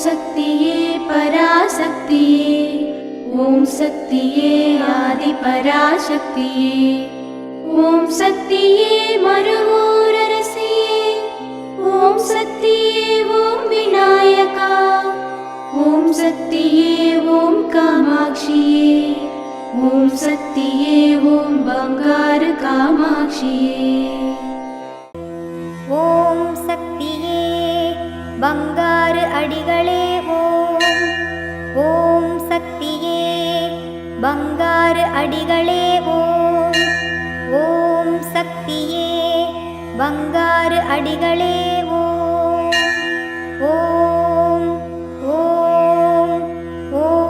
சக்தியே பராசக்தியே, ஓம் சக்தியே ஆதி பராசக்தியே, ஓம் சக்தியே மறுவூரரசியே, ஓம் சக்தியே ஓம் விநாயகா, ஓம் சக்தியே ஓம் காமாட்சியே, ஓம் சக்தியே ஓம் பங்காரு காமாட்சியே. ஓம் சக்தியே பங்காரு அடிகளே ஓம், ஓம் சக்தியே பங்காரு அடிகளே ஓம், ஓம் சக்தியே பங்காரு அடிகளே ஓம், ஓம் ஓம் ஓம்.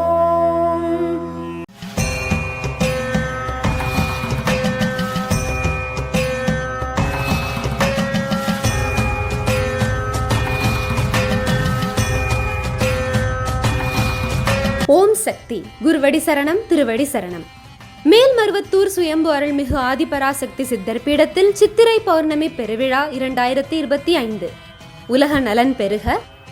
ஓம் சக்தி. குருவடி சரணம், திருவடி சரணம். மேல்மருவத்தூர் சுயம்பு அருள்மிகு ஆதிபராசக்தி சித்தர் பீடத்தில் சித்திரை பௌர்ணமி பெருவிழா 2025. உலக நலன் பெருக,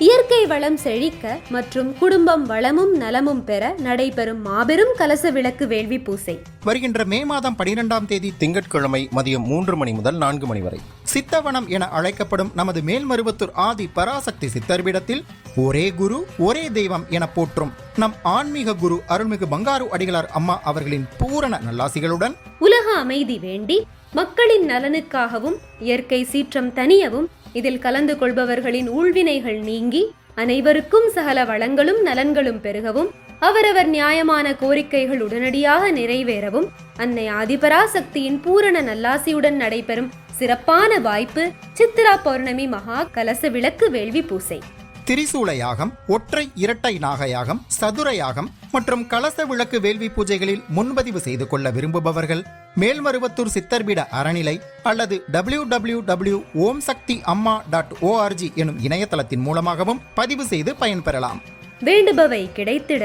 இயற்கை வளம் செழிக்க மற்றும் குடும்பம் வளமும் நலமும் பெற நடைபெறும் மாபெரும் கலச விளக்கு வேள்வி பூசை வருகின்ற மே மாதம் 12ஆம் தேதி திங்கட்கிழமை மதியம் 3 மணி முதல் 4 மணி வரை சித்தவனம் என அழைக்கப்படும் நமது மேல்மருவத்தூர் ஆதி பராசக்தி சித்தர் பீடத்தில் ஒரே குரு ஒரே தெய்வம் என போற்றும் நம் ஆன்மீக குரு அருள்மிகு பங்காரு அடிகளார் அம்மா அவர்களின் பூரண நல்லாசிகளுடன் உலக அமைதி வேண்டி மக்களின் நலனுக்காகவும் இயற்கை சீற்றம் தணியவும் இதில் கலந்து கொள்பவர்களின் ஊழ்வினைகள் நீங்கி அனைவருக்கும் சகல வளங்களும் நலன்களும் பெருகவும் அவரவர் நியாயமான கோரிக்கைகள் உடனடியாக நிறைவேறவும் அன்னை ஆதிபராசக்தியின் பூரண நல்லாசியுடன் நடைபெறும் சிறப்பான வாய்ப்பு சித்திரா பௌர்ணமி மகா கலச விளக்கு வேள்வி பூசை. திரிசூல யாகம், ஒற்றை இரட்டை நாகயாகம், சதுர யாகம் மற்றும் கலச விளக்கு வேள்வி பூஜைகளில் முன்பதிவு செய்து கொள்ள விரும்புபவர்கள் மேல்மருவத்தூர் சித்தர்பீட அறநிலை அல்லது www.omsaktiamma.org எனும் இணையதளத்தின் மூலமாகவும் பதிவு செய்து பயன்பெறலாம். வேண்டுபவை கிடைத்திட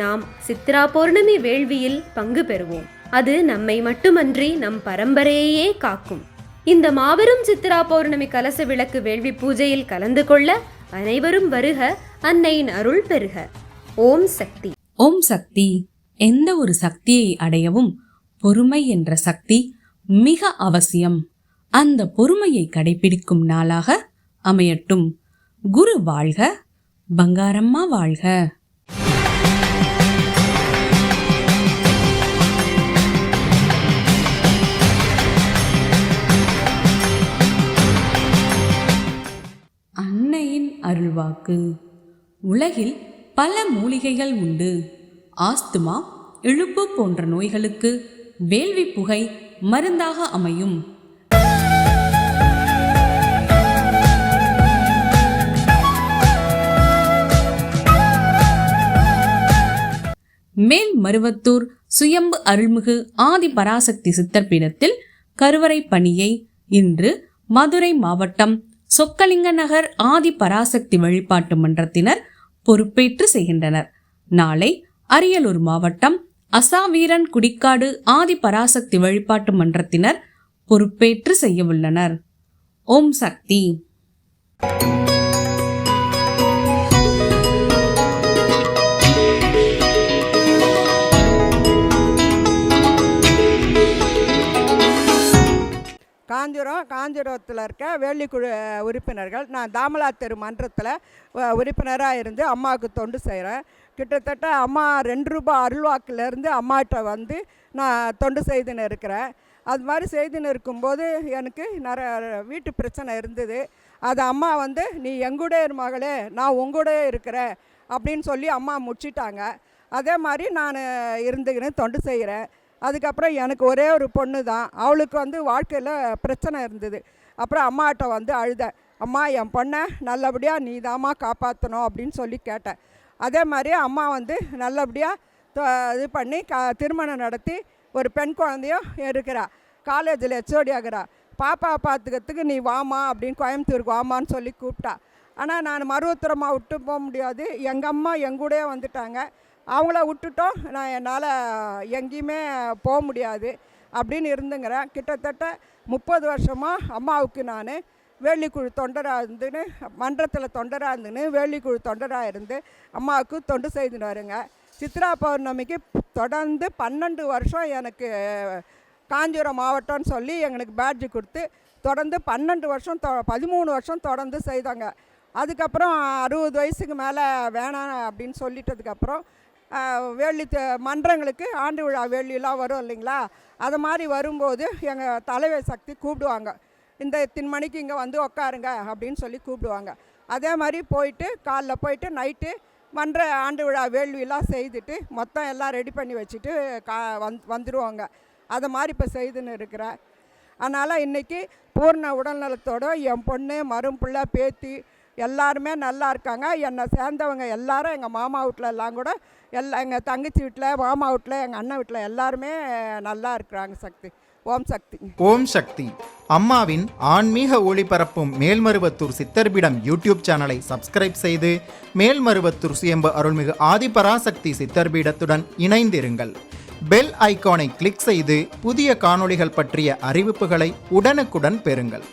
நாம் சித்திரா பௌர்ணமி வேள்வியில் பங்கு பெறுவோம். அது நம்மை மட்டுமன்றி நம் பரம்பரையே காக்கும். இந்த மாபெரும் சித்திரா பௌர்ணமி கலச விளக்கு வேள்வி பூஜையில் கலந்து கொள்ள அனைவரும் வருக. அன்னையின் அருள் பெருக. ஓம் சக்தி. ஓம் சக்தி. எந்த ஒரு சக்தியை அடையவும் பொறுமை என்ற சக்தி மிக அவசியம். அந்த பொறுமையை கடைபிடிக்கும் நாளாக அமையட்டும். குரு வாழ்க, பங்காரம்மா வாழ்க. அன்னையின் அருள்வாக்கு. உலகில் பல மூலிகைகள் உண்டு. ஆஸ்துமா, இழுப்பு போன்ற நோய்களுக்கு வேள்வி புகை மருந்தாக அமையும். மேல்மருவத்தூர் சுயம்பு அருள்மிகு ஆதி பராசக்தி சித்தர் பீடத்தில் கருவறை பணியை இன்று மதுரை மாவட்டம் சொக்கலிங்க நகர் ஆதி பராசக்தி வழிபாட்டு மன்றத்தினர் பொறுப்பேற்று செய்கின்றனர். நாளை அரியலூர் மாவட்டம் அசாவீரன் குடிக்காடு ஆதி பராசக்தி வழிபாட்டு மன்றத்தினர் பொறுப்பேற்று செய்ய உள்ளனர். ஓம் சக்தி. காஞ்சிபுரத்தில் இருக்க வேள்விக்குழு உறுப்பினர்கள். நான் தாமலா தெரு மன்றத்தில் உறுப்பினராக இருந்து அம்மாவுக்கு தொண்டு செய்கிறேன். கிட்டத்தட்ட அம்மா 2 ரூபாய் அருள்வாக்கிலேருந்து அம்மாட்ட வந்து நான் தொண்டு செய்துன்னு இருக்கிறேன். அது மாதிரி செய்துன்னு இருக்கும்போது எனக்கு நிறைய வீட்டு பிரச்சனை இருந்தது. அது அம்மா வந்து நீ எங்கூட இரு மகளே, நான் உங்கூட இருக்கிறேன் அப்படின்னு சொல்லி அம்மா முடிச்சிட்டாங்க. அதே மாதிரி நான் இருந்துக்கின்னு தொண்டு செய்கிறேன். அதுக்கப்புறம் எனக்கு ஒரே ஒரு பொண்ணு தான். அவளுக்கு வந்து வாழ்க்கையில் பிரச்சனை இருந்தது. அப்புறம் அம்மாட்ட வந்து அழுதேன், அம்மா என் பொண்ணை நல்லபடியாக நீ தாம்மா காப்பாற்றணும் அப்படின்னு சொல்லி கேட்டேன். அதே மாதிரி அம்மா வந்து நல்லபடியாக இது பண்ணி திருமணம் நடத்தி ஒரு பெண் குழந்தையும் இருக்கிறா. காலேஜில் ஹெச்ஓடி ஆகிறா. பாப்பா பார்த்துக்கிறதுக்கு நீ வாமா அப்படின்னு கோயம்புத்தூருக்கு வாமான்னு சொல்லி கூப்பிட்டா. ஆனால் நான் மருவத்தூரம்மா விட்டு போக முடியாது. எங்கள் அம்மா எங்கூடயே வந்துட்டாங்க. அவங்கள விட்டுட்டோம், நான் என்னால் எங்கேயுமே போக முடியாது அப்படின்னு இருந்துங்கிறேன். கிட்டத்தட்ட 30 வருஷமாக அம்மாவுக்கு நான் வேள்விக்குழு தொண்டராக இருந்துன்னு மன்றத்தில் தொண்டராக இருந்துன்னு வேள்விக்குழு தொண்டராக இருந்து அம்மாவுக்கு தொண்டு செய்துன்னு வருங்க. சித்ரா பௌர்ணமிக்கு தொடர்ந்து 12 வருஷம் எனக்கு காஞ்சிபுரம் மாவட்டம்னு சொல்லி எங்களுக்கு பேட்ஜு கொடுத்து தொடர்ந்து 12 வருஷம் 13 வருஷம் தொடர்ந்து செய்தாங்க. அதுக்கப்புறம் 60 வயசுக்கு மேலே வேணாம் அப்படின்னு சொல்லிட்டதுக்கப்புறம் வேள்வி மன்றங்களுக்கு ஆண்டு விழா வேள்வியெலாம் வரும் இல்லைங்களா, அது மாதிரி வரும்போது எங்கள் தலைவர் சக்தி கூப்பிடுவாங்க, இந்த இத்தனை மணிக்கு இங்கே வந்து உக்காருங்க அப்படின்னு சொல்லி கூப்பிடுவாங்க. அதே மாதிரி போயிட்டு காலைல போயிட்டு நைட்டு மன்ற ஆண்டு விழா வேள்வியெல்லாம் செய்துட்டு மொத்தம் எல்லாம் ரெடி பண்ணி வச்சுட்டு வந்துடுவாங்க. அதை மாதிரி இப்போ செய்துன்னு இருக்கிறேன். அதனால் இன்றைக்கி பூர்ண உடல்நலத்தோடு என் பொண்ணு மரும்பிள்ளை பேத்தி எல்லாருமே நல்லா இருக்காங்க. என்னை சேர்ந்தவங்க எல்லாரும் எங்கள் மாமா வீட்டில் எல்லாம் கூட எங்கள் தங்கச்சி வீட்டில், மாமா வீட்டில், எங்கள் அண்ணன் வீட்டில் எல்லாருமே நல்லா இருக்கிறாங்க. சக்தி ஓம் சக்தி. ஓம் சக்தி. அம்மாவின் ஆன்மீக ஒளிபரப்பும் மேல்மருவத்தூர் சித்தர்பீடம் யூடியூப் சேனலை சப்ஸ்கிரைப் செய்து மேல்மருவத்தூர் சுயம்பு அருள்மிகு ஆதிபராசக்தி சித்தர்பீடத்துடன் இணைந்திருங்கள். பெல் ஐகானை கிளிக் செய்து புதிய காணொளிகள் பற்றிய அறிவிப்புகளை உடனுக்குடன் பெறுங்கள்.